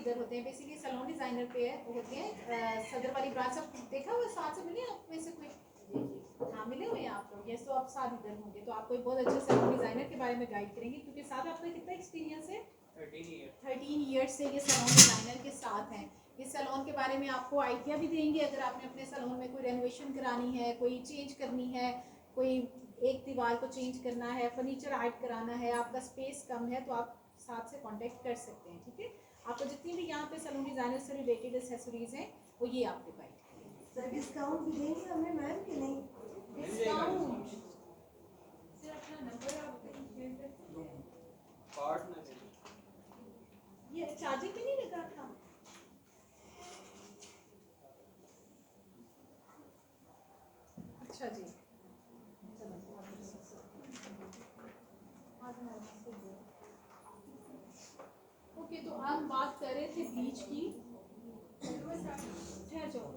इधर होते हैं, बेसिकली सैलून डिज़ाइनर पे है होते हैं। सदर वाली ब्रांच आप देखा हुआ साथ से मिले आप में से कोई? हाँ मिले हुए हैं आप लोग, यस। तो आप साथ इधर होंगे तो आपको बहुत अच्छे सैलून डिज़ाइनर के बारे में गाइड करेंगे, क्योंकि साथ आपका कितना एक्सपीरियंस है? 13 ईयर्स से ये सैलून डिज़ाइनर के साथ हैं। इस सैलून के बारे में आपको आइडिया भी देंगे, अगर आपने अपने सैलून में कोई रेनोवेशन करानी है, कोई चेंज करनी है, कोई एक दीवार को चेंज करना है, फर्नीचर ऐड कराना है, आपका स्पेस कम है, तो आप साथ से कांटेक्ट कर सकते हैं। ठीक है, आपको जितनी भी यहाँ पे सैलून डिज़ाइनर से रिलेटेड एक्सेसरीज हैं वो ये आपको गाइड करेंगे। सर डिस्काउंट भी देंगे हमें मैम कि नहीं? डिस्काउंट सर अपना नंबर आप शेयर कर सकते हैं? ये चार्जिंग पे नहीं लगा था? अच्छा जी, ओके। तो हम बात कर रहे थे ब्लीच की। ठहर जाओ,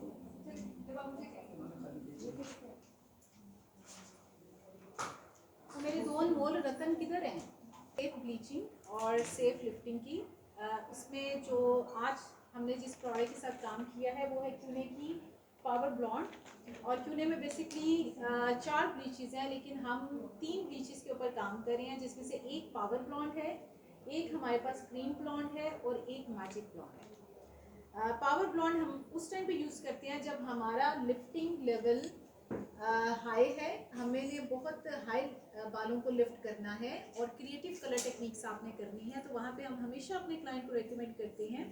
तो मेरे दो अनमोल रतन किधर हैं? सेफ ब्लीचिंग और सेफ लिफ्टिंग की। इसमें जो आज हमने जिस प्रोडक्ट के साथ काम किया है वो है क्यूने की पावर ब्लॉन्ड। और क्यूने में बेसिकली 4 ब्लीचेस हैं, लेकिन हम 3 ब्लीचेस के ऊपर काम कर रहे हैं, जिसमें से एक पावर ब्लॉन्ड है, एक हमारे पास क्रीम ब्लॉन्ड है और एक मैजिक ब्लॉन्ड है। पावर ब्लॉन्ड हम उस टाइम पे यूज़ करते हैं जब हमारा लिफ्टिंग लेवल हाई है, हमें बहुत हाई बालों को लिफ्ट करना है और क्रिएटिव कलर टेक्निक्स आपने करनी है, तो वहाँ पे हम हमेशा अपने क्लाइंट को रेकमेंड करते हैं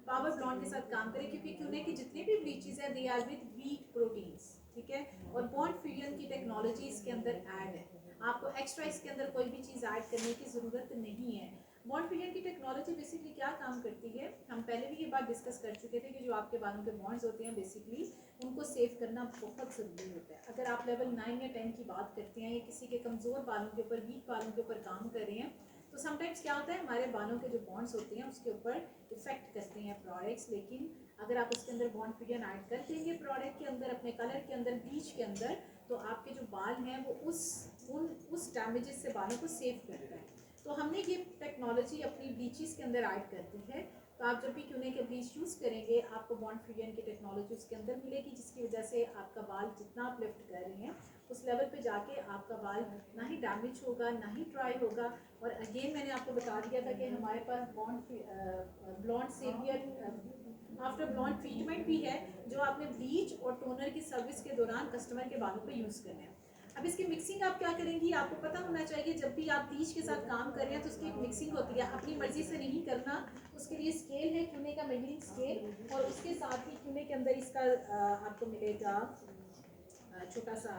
पावर ब्लॉन्ड के साथ काम करें, क्योंकि क्यूने की जितने भी ब्लीचेस हैं they are with wheat proteins. ठीक है, और बॉन्ड फ्यूजन की टेक्नोलॉजी इसके अंदर ऐड है, आपको एक्स्ट्रा इसके अंदर कोई भी चीज़ ऐड करने की ज़रूरत नहीं है। बॉन्ड फ्यूजन की टेक्नोलॉजी बेसिकली क्या काम करती है, हम पहले भी ये बात डिस्कस कर चुके थे कि जो आपके बालों के बॉन्ड्स होते हैं बेसिकली उनको सेव करना बहुत ज़रूरी होता है। अगर आप लेवल 9 या 10 की बात करते हैं या किसी के कमज़ोर बालों के ऊपर, वीक बालों के ऊपर काम कर रहे हैं, तो समटाइम्स क्या होता है हमारे बालों के जो बॉन्ड्स होते हैं उसके ऊपर इफेक्ट करते हैं प्रोडक्ट्स। लेकिन अगर आप उसके अंदर बॉन्ड फ्यूजन ऐड कर देंगे प्रोडक्ट के अंदर, अपने कलर के अंदर, ब्लीच के अंदर, तो आपके जो बाल हैं वो उस डैमेजेस से बालों को सेव करता है। तो हमने ये टेक्नोलॉजी अपनी ब्लीचेस के अंदर ऐड कर दी है, तो आप जब भी क्यूने के ब्लीच यूज़ करेंगे आपको बॉन्ड फ्यूजन की टेक्नोलॉजी उसके अंदर मिलेगी, जिसकी वजह से आपका बाल जितना आप लिफ्ट कर रहे हैं उस लेवल पे जाके आपका बाल ना ही डैमेज होगा ना ही ड्राई होगा। और अगेन मैंने आपको बता दिया था कि हमारे पास blonde saviour after blonde treatment भी है, जो आपने ब्लीच और टोनर की सर्विस के दौरान कस्टमर के बालों पे यूज़ करना है। अब इसकी मिक्सिंग आप क्या करेंगी, आपको पता होना चाहिए जब भी आप ब्लीच के साथ काम कर रहे हैं तो उसकी एक मिक्सिंग होती है, अपनी मर्जी से नहीं करना। उसके लिए स्केल है क्यूने का मेजरिंग स्केल, और उसके साथ ही क्यूने के अंदर इसका आपको मिलेगा छोटा सा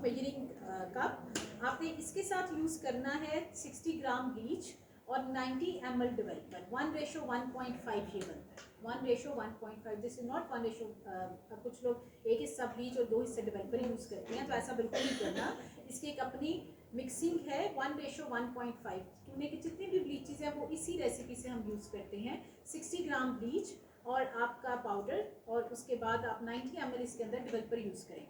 मेजरिंग कप। आपने इसके साथ यूज़ करना है 60 ग्राम ब्लीच और 90 ml डेवलपर। 1:1.5 ये बनता है, 1:1.5। This is not 1:। कुछ लोग एक हिस्सा ब्लीच और 2 हिस्से डेवलपर यूज़ करते हैं, तो ऐसा बिल्कुल नहीं करना। इसकी एक अपनी मिक्सिंग है 1:1.5। क्योंकि कि जितनी भी ब्लीचेस हैं वो इसी रेसिपी से हम यूज़ करते हैं। 60 ग्राम ब्लीच और आपका पाउडर, और उसके बाद आप 90 ml इसके अंदर डेवलपर यूज़ करें।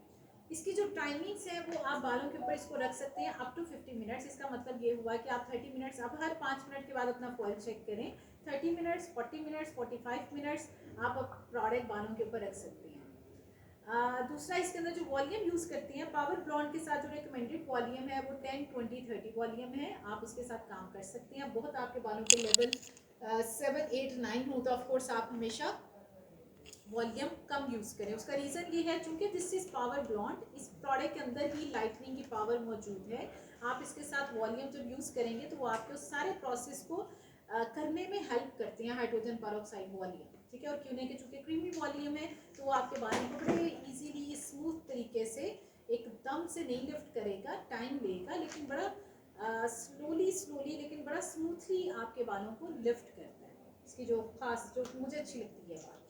इसकी जो टाइमिंग्स है वो आप बालों के ऊपर इसको रख सकते हैं अप टू 50 मिनट्स। इसका मतलब ये हुआ कि आप 30 मिनट्स, अब हर 5 मिनट के बाद अपना फॉइल चेक करें। 30 मिनट्स, 40 मिनट्स, 45 मिनट्स आप प्रोडक्ट बालों के ऊपर रख सकते हैं। दूसरा इसके अंदर जो वॉल्यूम यूज़ करती हैं पावर ब्लॉन्ड के साथ, जो रिकमेंडेड वॉल्यूम है वो 10, 20, 30 वॉल्यूम है। आप उसके साथ काम कर सकते हैं। बहुत आपके बालों के लेवल 7, 8, 9 हो तो ऑफकोर्स आप हमेशा वॉल्यूम कम यूज़ करें। उसका रीज़न ये है चूँकि दिस इज़ पावर ब्लॉन्ड, इस प्रोडक्ट के अंदर ही लाइटनिंग की पावर मौजूद है। आप इसके साथ वॉल्यूम जब यूज़ करेंगे तो वो आपके उस सारे प्रोसेस को करने में हेल्प करते हैं, हाइड्रोजन पेरोक्साइड वॉल्यूम। ठीक है, और क्योंकि चूँकि क्रीमी वॉल्यूम है तो वो आपके बालों को बड़े ईजीली स्मूथ तरीके से एकदम से नहीं लिफ्ट करेगा, टाइम लेगा, लेकिन बड़ा स्लोली लेकिन बड़ा स्मूथली आपके बालों को लिफ्ट करता है। इसकी जो खास, जो मुझे अच्छी लगती है बात।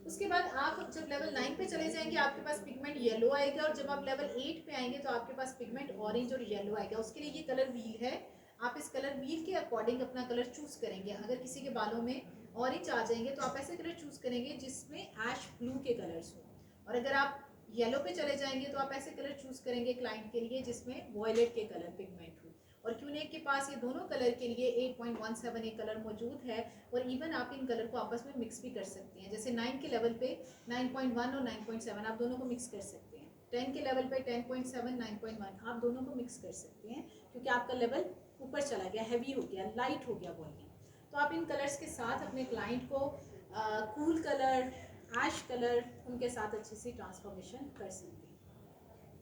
उसके बाद आप जब लेवल 9 पे चले जाएंगे आपके पास पिगमेंट येलो आएगा, और जब आप लेवल 8 पे आएंगे तो आपके पास पिगमेंट ऑरेंज और येलो आएगा। उसके लिए ये कलर व्हील है, आप इस कलर व्हील के अकॉर्डिंग अपना कलर चूज़ करेंगे। अगर किसी के बालों में ऑरेंज आ जाएंगे तो आप ऐसे कलर चूज़ करेंगे जिसमें ऐश ब्लू के कलर्स हो, और अगर आप येलो पे चले जाएंगे तो आप ऐसे कलर चूज़ करेंगे क्लाइंट के लिए जिसमें वॉयलेट के कलर पिगमेंट हो। और क्यूनेक के पास ये दोनों कलर के लिए 8.17 एक कलर मौजूद है, और इवन आप इन कलर को आपस में मिक्स भी कर सकते हैं। जैसे 9 के लेवल पे 9.1 और 9.7 आप दोनों को मिक्स कर सकते हैं। 10 के लेवल पे 10.7 9.1 आप दोनों को मिक्स कर सकते हैं, क्योंकि आपका लेवल ऊपर चला गया, हैवी हो गया, लाइट हो गया वॉल्यूम। तो आप इन कलर्स के साथ अपने क्लाइंट को कूल कलर, ऐश कलर, उनके साथ अच्छी सी ट्रांसफॉर्मेशन कर सकते हैं।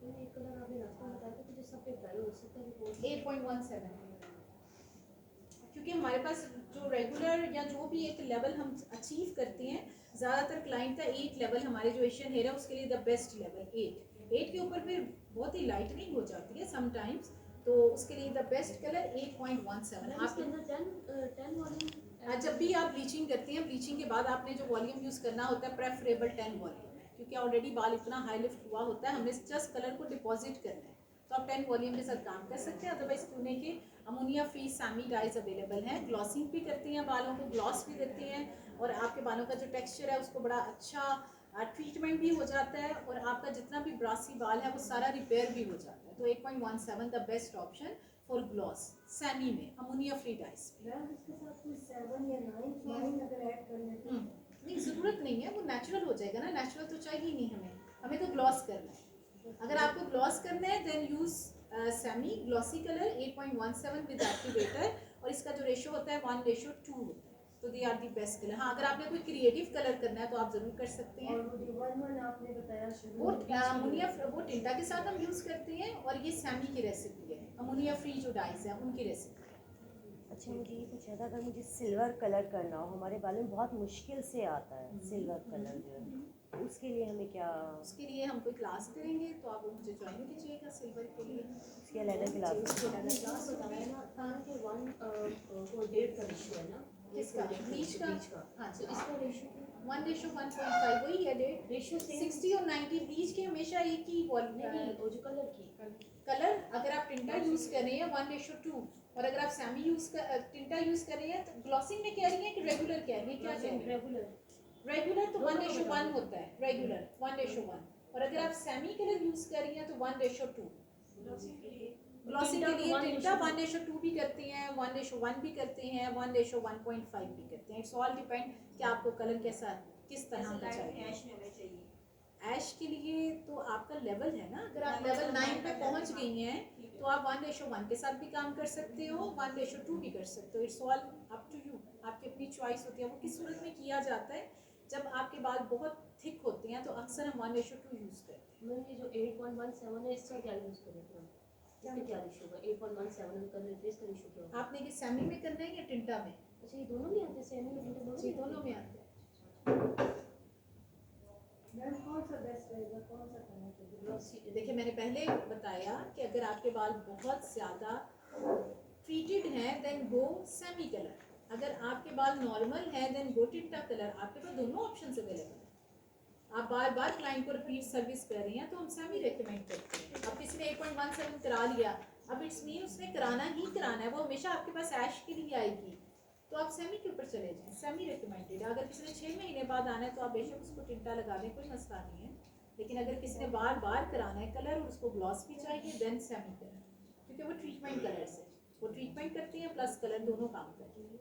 8.17 क्योंकि हमारे पास जो रेगुलर या जो भी एक लेवल हम अचीव करते हैं, ज़्यादातर क्लाइंट का 8 लेवल हमारे जो एशियन हेयर है उसके लिए द बेस्ट लेवल 8 के ऊपर फिर बहुत ही लाइटनिंग हो जाती है समटाइम्स, तो उसके लिए द बेस्ट कलर 8.17। आप जब भी आप ब्लीचिंग करते हैं, ब्लीचिंग के बाद आपने जो वॉल्यूम यूज़ करना होता है प्रेफरेबल 10 वॉल्यूम है, क्योंकि ऑलरेडी बाल इतना हाई लिफ्ट हुआ होता है, हमें जस्ट कलर को डिपॉजिट करना है, तो आप 10 वॉल्यूम के साथ काम कर सकते हैं। अदरवाइज क्यूने के ammonia free semi dyes available हैं, ग्लॉसिंग भी करती हैं, बालों को ग्लॉस भी देती हैं, और आपके बालों का जो टेक्सचर है उसको बड़ा अच्छा ट्रीटमेंट भी हो जाता है, और आपका जितना भी ब्रासी बाल है वो सारा रिपेयर भी हो जाता है। तो 8.17 the best option for gloss semi में, अमोनिया फ्री डाइज। मैम इसके साथ कोई 7 या 9 अगर ऐड कर लेते हैं नहीं, ज़रूरत नहीं है, वो नेचुरल हो जाएगा ना, नेचुरल तो चाहिए ही नहीं हमें, हमें तो ग्लॉस करना है। अगर आपको ग्लॉस करना है then use semi glossy colour 8.17 with activator, और इसका जो रेशो होता है 1:2 होता है, तो they are the best colour. हाँ, अगर आपने कोई क्रिएटिव कलर करना है तो आप ज़रूर कर सकते हैं। और वो जो वन आपने बताया शुरू वो में अमोनिया वो टिंटा के साथ हम यूज़ करते हैं, और ये सैमी की रेसिपी है, अमोनिया फ्री जो डाइज है उनकी रेसिपी। अच्छा, मुझे ये पूछना था, अगर मुझे सिल्वर कलर करना हो, हमारे बालों में बहुत मुश्किल से आता है सिल्वर कलर जो है, तो उसके लिए हमें क्या, उसके लिए हम कोई क्लास करेंगे तो आप मुझे ज्वाइन कीजिएगा सिल्वर के लिए। उसके अलग क्लास? उसके अलग क्लास होता है किसका, ब्लीच का? हाँ जी, इसका रेशो 1:1.5 वही है डेट, रेशियो 60 और 90 ब्लीच के हमेशा एक ही कलर। अगर आप टिंटा यूज़ कर रहे हैं 1:2, और अगर आप सैमी टिंटा यूज़ कर रहे हैं तो ग्लॉसिंग में कह रही है कि रेगुलर कह रही है, क्या कह रही है? रेगुलर तो 1:1 होता है, रेगुलर 1:1, और अगर आप सेमी कलर यूज कर रही हैं तो 1:2। ग्लॉसिंग के लिए टिंटा 1:2 भी करती हैं, 1:1 भी करते हैं, 1:1.5 भी करते हैं। इट्स ऑल डिपेंड कि आपको कलर कैसा, किस तरह का चाहिए। ऐश के लिए तो आपका लेवल है ना, अगर आप लेवल 9 पे पहुंच गई हैं तो आप 1:1 के साथ भी काम कर सकते हो, 1:2 भी कर सकते हो। It's all up to you, आपकी अपनी चॉइस होती है। वो किस सूरत में किया जाता है, जब आपके बाल बहुत थिक होते हैं तो अक्सर हम 1:2 यूज़ करते हैं। मैम ये जो 8.17 है इसका क्या यूज़ करें फिर? इसका क्या रेशियो होगा? 8.17 का रिप्लेस का रेशियो क्या होगा? आपने ये सेमी में करना है या टिंटा में? अच्छा, ये दोनों में आते हैं, सेमी और टिंटा जी, दोनों में आते हैं। मैम कौन सा बेस्ट रहेगा, कौन सा करना चाहिए? देखिए, मैंने पहले बताया कि अगर आपके बाल बहुत ज़्यादा ट्रीटेड हैं देन गो सेमी कलर, अगर आपके बाल नॉर्मल है देन गो टिंटा कलर। आपके पास दोनों ऑप्शंस अवेलेबल हैं। आप बार बार क्लाइंट को रिपीट सर्विस कर रही हैं तो हम सेमी रेकमेंड करते हैं। अब किसी ने 8.17 करा लिया, अब इट्स मीन उसने कराना ही कराना है, वो हमेशा आपके पास ऐश के लिए आएगी, तो आप सेमी के ऊपर चले जाएं, सेमी रिकमेंडेड है। अगर किसी ने 6 महीने बाद आना है तो आप बेशक उसको टिंटा लगा दें, कोई मसला नहीं है। लेकिन अगर किसी ने बार बार कराना है कलर और उसको ग्लॉस भी चाहिए देन सेमी कलर, क्योंकि वो ट्रीटमेंट कलर से वो ट्रीटमेंट करती हैं प्लस कलर दोनों काम करती हैं।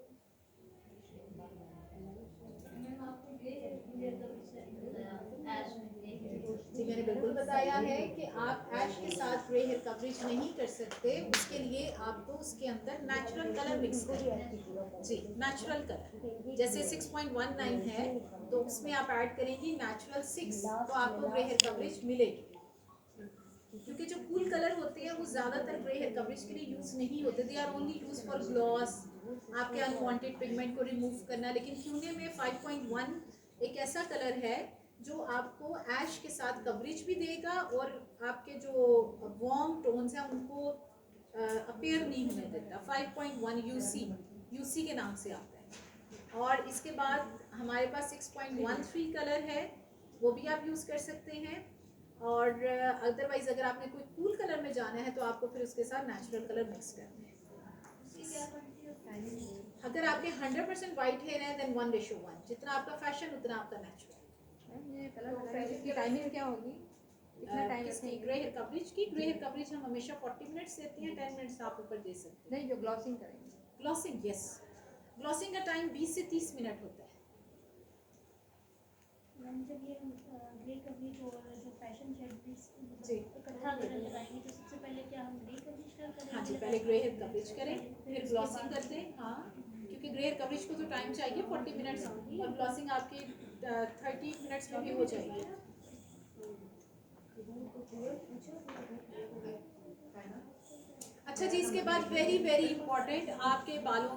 जी, मैंने बिल्कुल बताया है कि आप ऐश के साथ ग्रे हेयर कवरेज नहीं कर सकते, उसके लिए आपको उसके अंदर नेचुरल कलर मिक्स करना है। जी, नेचुरल कलर जैसे 6.19 है तो उसमें आप ऐड करेंगी नेचुरल 6, तो आपको ग्रे हेयर कवरेज मिलेगी। क्योंकि जो कूल कलर होते हैं वो ज़्यादातर ग्रे हेयर कवरेज के लिए यूज़ नहीं होते, they are only use for gloss, आपके अनवांटेड पिगमेंट को रिमूव करना। लेकिन क्यूने में 5.1 एक ऐसा कलर है जो आपको ऐश के साथ कवरेज भी देगा और आपके जो वार्म टोन्स हैं उनको अपीयर नहीं होने देता। 5.1 यूसी के नाम से आता है। और इसके बाद हमारे पास 6.13 कलर है, वो भी आप यूज़ कर सकते हैं। और अदरवाइज अगर आपने कोई कूल कलर में जाना है तो आपको फिर उसके साथ नेचुरल कलर मिक्स करना है। अगर आपके 100% वाइट हेयर है देन 1:1, जितना आपका फैशन उतना आपका नेचुरल। ये कलर लगाने की टाइमिंग क्या होगी? कितना टाइम किसकी ग्रे हेयर कवरेज की? ग्रे हेयर कवरेज हम हमेशा 40 मिनट्स देते हैं, 10 मिनट्स आप ऊपर दे सकते हैं। नहीं, जो ग्लॉसिंग करेंगे। ग्लॉसिंग, यस, ग्लॉसिंग का टाइम 20 से 30 मिनट होता है। मैम जब ये हम ग्रे कवरेज और जो फैशन शेड जी। इकट्ठा कलर लगाएंगे तो सबसे पहले क्या हम ग्रे कवरेज करेंगे? हाँ जी, पहले ग्रे हेयर कवरेज करें, फिर ग्लॉसिंग करते हैं। हाँ, क्योंकि ग्रे हेयर कवरेज को तो टाइम चाहिए 40 मिनट्स, और ग्लॉसिंग आपकी 30 मिनट्स में भी हो जाएगी। अच्छा जी, इसके बाद वेरी वेरी इंपॉर्टेंट, आपके बालों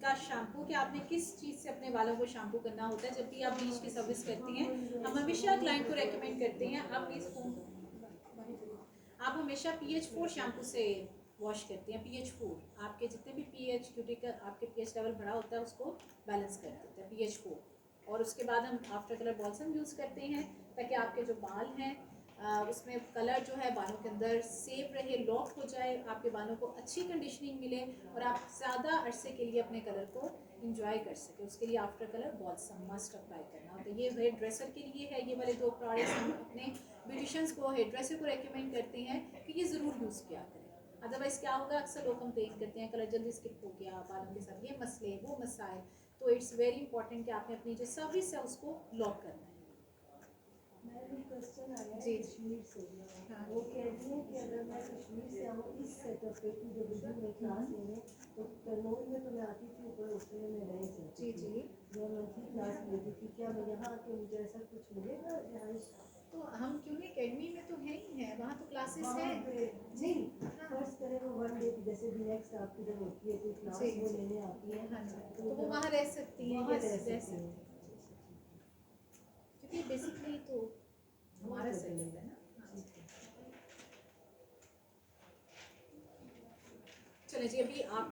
का शैम्पू, कि आपने किस चीज़ से अपने बालों को शैम्पू करना होता है। जब भी आप ब्लीच की सर्विस करती हैं, हम हमेशा क्लाइंट को रेकमेंड करते हैं आप हमेशा pH 4 शैम्पू से वॉश करती हैं। pH 4 आपके जितने भी pH क्यूटिकल आपके pH लेवल बड़ा होता है उसको बैलेंस कर देते हैं, pH 4। और उसके बाद हम आफ्टर कलर बॉल्सम यूज़ करते हैं ताकि आपके जो बाल हैं उसमें कलर जो है बालों के अंदर सेव रहे, लॉक हो जाए, आपके बालों को अच्छी कंडीशनिंग मिले और आप ज़्यादा अरसे के लिए अपने कलर को इंजॉय कर सके। उसके लिए आफ्टर कलर बॉल्सम मस्ट अप्लाई करना होता है। ये हेयर ड्रेसर के लिए है, ये वाले 2 प्रोडक्ट्स हम अपने ब्यूटिशियंस को, हेयर ड्रेसर को रेकमेंड करते हैं कि ये ज़रूर यूज़ किया करें। अदरवाइज़ क्या होगा, अक्सर लोग कंप्लेन करते हैं कलर जल्दी स्किप हो गया, बालों के साथ ये मसले वो मसाइल। तो इट्स वेरी इंपॉर्टेंट कि आपने अपनी जो सर्विस है उसको लॉक करना है। मेरा भी क्वेश्चन आया जी। है कश्मीर से। हाँ। वो कह रही है कि अगर मैं कश्मीर से आऊँ इस सेटअप पे की जो वीडियो में क्लास लेने, तो कन्नौज में तो मैं आती थी, ऊपर हॉस्टल में नहीं जी सकती थी, जी। जो मंथली क्लास लेती थी। क्या मैं यहाँ आके मुझे ऐसा कुछ मिलेगा रिहाइश? तो हम क्यों नहीं, अकेडमी में तो है ही है, वहाँ तो क्लासेस वहाँ हैं। पे नहीं, फर्स्ट करें वो 1 डे की, जैसे भी नेक्स्ट आपकी जब होती है कोई क्लास जी, वो जी। लेने आती है, हाँ जी, तो वो वहाँ रह सकती हैं, वहाँ yes, रह रह सकती हैं। क्योंकि बेसिकली तो हमारा सेटअप है ना। हाँ। चलिए जी, अभी आप